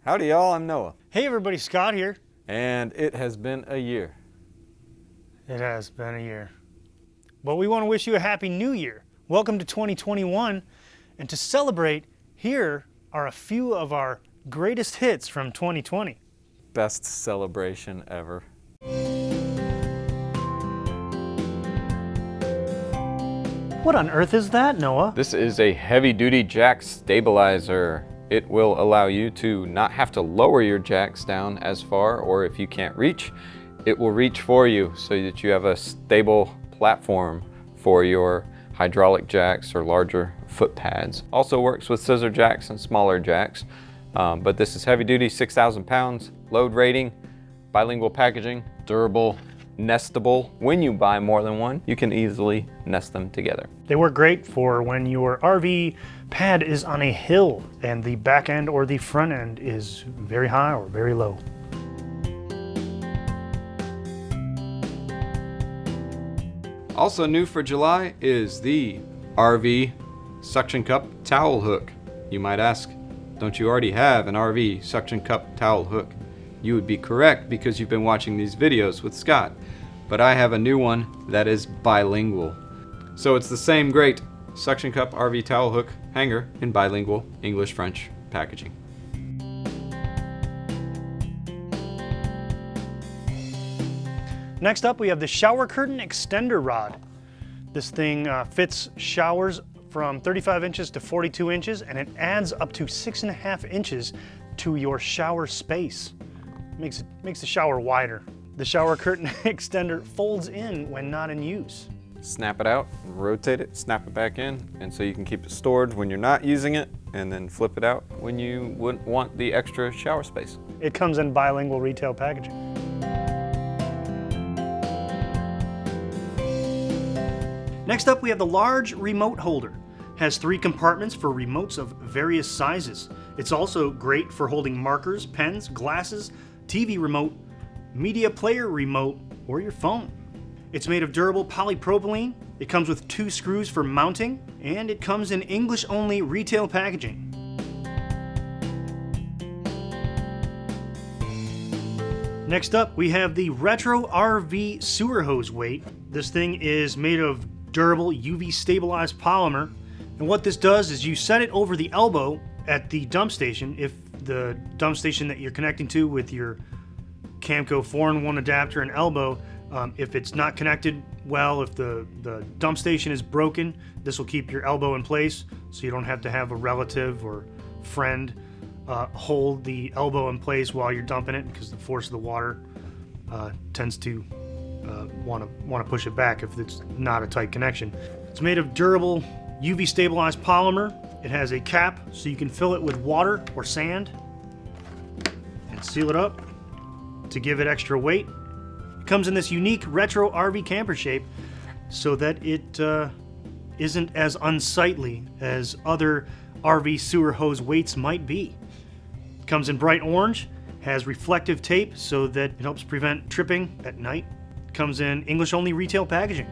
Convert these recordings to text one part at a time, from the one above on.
Howdy y'all, I'm Noah. Hey everybody, Scott here. And it has been a year. It has been a year. But we want to wish you a happy new year. Welcome to 2021. And to celebrate, here are a few of our greatest hits from 2020. Best celebration ever. What on earth is that, Noah? This is a heavy-duty jack stabilizer. It will allow you to not have to lower your jacks down as far, or if you can't reach, it will reach for you so that you have a stable platform for your hydraulic jacks or larger foot pads. Also works with scissor jacks and smaller jacks, but this is heavy-duty, 6,000 pounds, load rating, bilingual packaging, durable, nestable. When you buy more than one, you can easily nest them together. They work great for when your RV pad is on a hill and the back end or the front end is very high or very low. Also new for July is the RV suction cup towel hook. You might ask, don't you already have an RV suction cup towel hook? You would be correct because you've been watching these videos with Scott, but I have a new one that is bilingual. So it's the same great suction cup RV towel hook hanger in bilingual English-French packaging. Next up, we have the shower curtain extender rod. This thing fits showers from 35 inches to 42 inches, and it adds up to 6.5 inches to your shower space. Makes the shower wider. The shower curtain extender folds in when not in use. Snap it out, rotate it, snap it back in, and so you can keep it stored when you're not using it, and then flip it out when you wouldn't want the extra shower space. It comes in bilingual retail packaging. Next up, we have the large remote holder. Has 3 compartments for remotes of various sizes. It's also great for holding markers, pens, glasses, TV remote, media player remote, or your phone. It's made of durable polypropylene. It comes with 2 screws for mounting, and it comes in English-only retail packaging. Next up, we have the Retro RV sewer hose weight. This thing is made of durable UV stabilized polymer, and what this does is you set it over the elbow at the dump station. If the dump station that you're connecting to with your Camco 4-in-1 adapter and elbow, if it's not connected well, if the dump station is broken, this will keep your elbow in place so you don't have to have a relative or friend hold the elbow in place while you're dumping it, because the force of the water tends to want to push it back if it's not a tight connection. It's made of durable UV stabilized polymer. It has a cap so you can fill it with water or sand and seal it up to give it extra weight. It comes in this unique retro RV camper shape so that it isn't as unsightly as other RV sewer hose weights might be. It comes in bright orange, has reflective tape so that it helps prevent tripping at night. It comes in English-only retail packaging.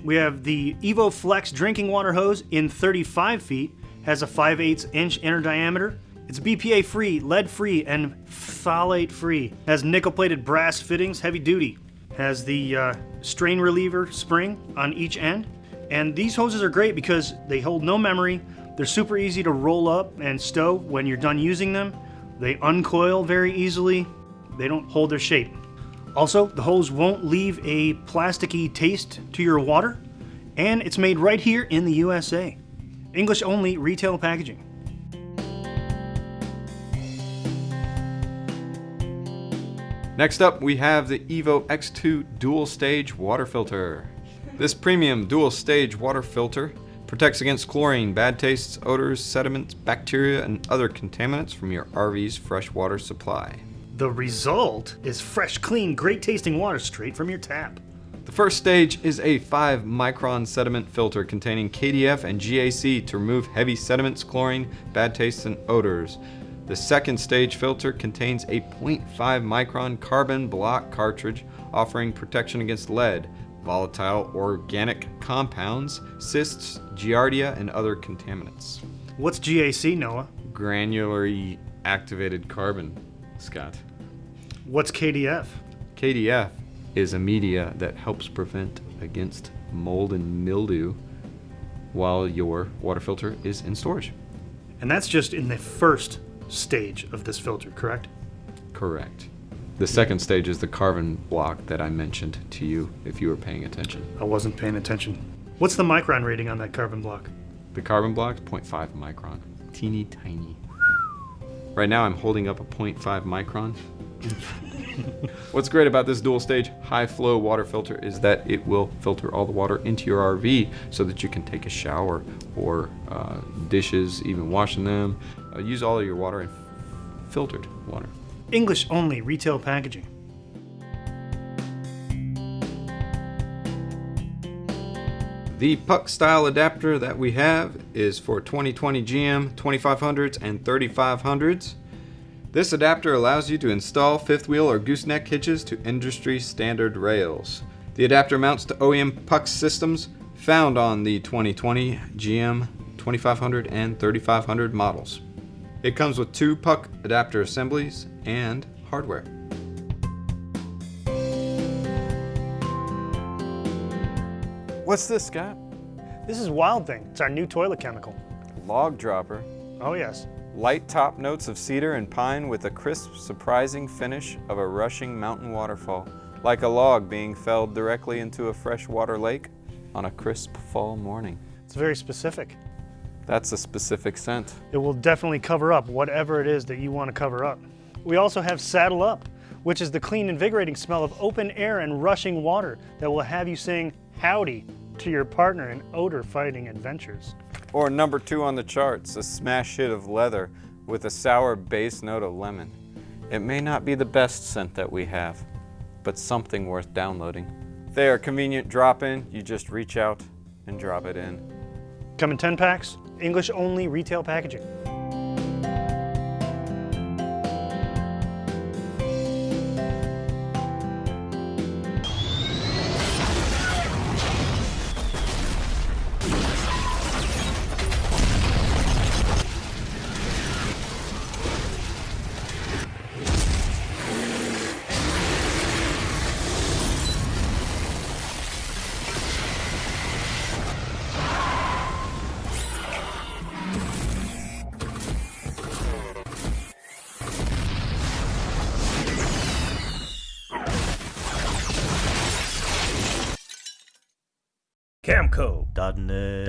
We have the Evo Flex drinking water hose in 35 feet, has a 5/8 inch inner diameter. It's BPA free, lead free, and phthalate free. Has nickel plated brass fittings, heavy duty. Has the strain reliever spring on each end. And these hoses are great because they hold no memory. They're super easy to roll up and stow when you're done using them. They uncoil very easily. They don't hold their shape. Also, the hose won't leave a plasticky taste to your water, and it's made right here in the USA. English-only retail packaging. Next up, we have the Evo X2 Dual Stage Water Filter. This premium dual stage water filter protects against chlorine, bad tastes, odors, sediments, bacteria, and other contaminants from your RV's freshwater supply. The result is fresh, clean, great-tasting water straight from your tap. The first stage is a 5-micron sediment filter containing KDF and GAC to remove heavy sediments, chlorine, bad tastes, and odors. The second stage filter contains a 0.5 micron carbon block cartridge offering protection against lead, volatile organic compounds, cysts, giardia, and other contaminants. What's GAC, Noah? Granularly activated carbon, Scott. What's KDF? KDF is a media that helps prevent against mold and mildew while your water filter is in storage. And that's just in the first stage of this filter, correct? Correct. The second stage is the carbon block that I mentioned to you if you were paying attention. I wasn't paying attention. What's the micron rating on that carbon block? The carbon block is 0.5 micron. Teeny tiny. Right now I'm holding up a 0.5 micron. What's great about this dual stage high flow water filter is that it will filter all the water into your RV so that you can take a shower or dishes, even washing them. Use all of your water in filtered water. English only retail packaging. The puck style adapter that we have is for 2020 GM 2500s and 3500s. This adapter allows you to install fifth wheel or gooseneck hitches to industry standard rails. The adapter mounts to OEM puck systems found on the 2020 GM 2500 and 3500 models. It comes with 2 puck adapter assemblies and hardware. What's this, Scott? This is Wild Thing. It's our new toilet chemical. Log dropper. Oh yes. Light top notes of cedar and pine with a crisp, surprising finish of a rushing mountain waterfall, like a log being felled directly into a freshwater lake on a crisp fall morning. It's very specific. That's a specific scent. It will definitely cover up whatever it is that you want to cover up. We also have Saddle Up, which is the clean, invigorating smell of open air and rushing water that will have you saying howdy to your partner in odor-fighting adventures. Or number 2 on the charts, a smash hit of leather with a sour base note of lemon. It may not be the best scent that we have, but something worth downloading. They are convenient drop-in. You just reach out and drop it in. Come in 10 packs, English only retail packaging. Camco.net.